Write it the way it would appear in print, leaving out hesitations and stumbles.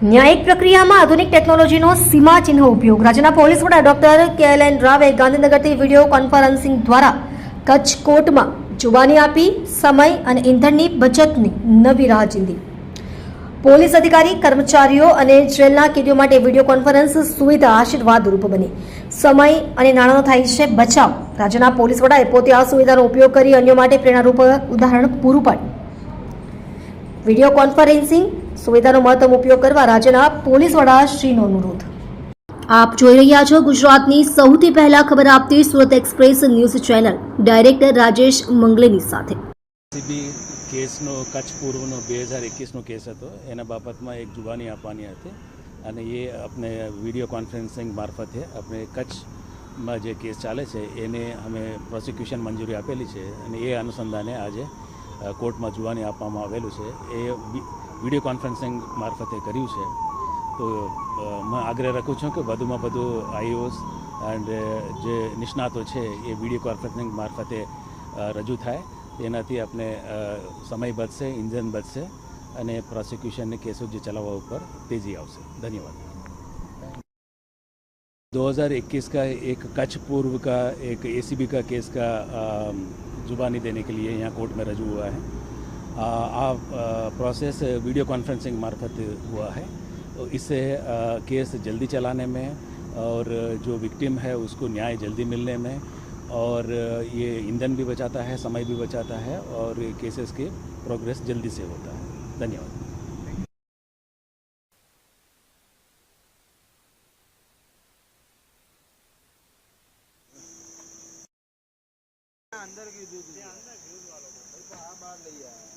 ન્યાયિક પ્રક્રિયામાં આધુનિક ટેકનોલોજીનો સીમાચિહ્ન ઉપયોગ. રાજ્યના પોલીસ વડા ડોક્ટર KLN રાવે ગાંધીનગરથી વિડીયો કોન્ફરન્સિંગ દ્વારા કચ્છ કોર્ટમાં જુબાની આપી સમય અને ઇંધણની બચતની નવી રાહ ચીંધી. પોલીસ અધિકારી, કર્મચારીઓ અને જેલના કેદીઓ માટે વિડીયો કોન્ફરન્સ સુવિધા આશીર્વાદરૂપ બની. સમય અને નાણાંનો થાય છે બચાવ. રાજ્યના પોલીસ વડાએ પોતે આ સુવિધાનો ઉપયોગ કરી અન્યો માટે પ્રેરણારૂપ ઉદાહરણ પૂરું પાડ્યું. વિડીયો કોન્ફરન્સિંગ સુવિધાનો મહત્તમ ઉપયોગ કરવા રાજ્યના પોલીસ વડા શ્રીનો અનુરોધ. આપ જોઈ રહ્યા છો ગુજરાતની સૌથી પહેલા ખબર આપતી Surat express news channel. Director Rajesh મંગલેની સાથે. સીબી કેસનો કચ્છ પૂર્વનો 2021નો કેસ હતો. એના બાબતમાં એક જુબાની આપવાની હતી અને એ આપણે વિડીયો કોન્ફરન્સિંગ મારફતે આપણે કચ્છમાં જે કેસ ચાલે છે એને અમે પ્રોસિક્યુશન મંજૂરી આપેલી છે અને એ અનુસંધાને આજે કોર્ટમાં જુબાની આપવામાં આવેલું છે. એ વિડીયો કોન્ફરન્સિંગ મારફતે કર્યું છે. તો હું આગ્રહ રાખું છું કે વધુમાં વધુ આઈઓસ એન્ડ જે નિષ્ણાતો છે એ વિડીયો કોન્ફરન્સિંગ મારફતે રજૂ થાય. તેનાથી આપણે સમય બચશે, ઇંધન બચશે અને પ્રોસિક્યુશનને કેસો જે ચલાવવા ઉપર तेजी આવશે. धन्यवाद. 2021 का एक कच्छ पूर्व का एक एसीबी का केस का जुबानी देने के लिए यहाँ कोर्ट में रजू हुआ है. प्रोसेस वीडियो कॉन्फ्रेंसिंग मार्फत हुआ है. तो इससे केस जल्दी चलाने में और जो विक्टिम है उसको न्याय जल्दी मिलने में और ये ईंधन भी बचाता है, समय भी बचाता है और केसेस के प्रोग्रेस जल्दी से होता है. धन्यवाद. अंदर की दूध वाला भाई बाहर ले आया.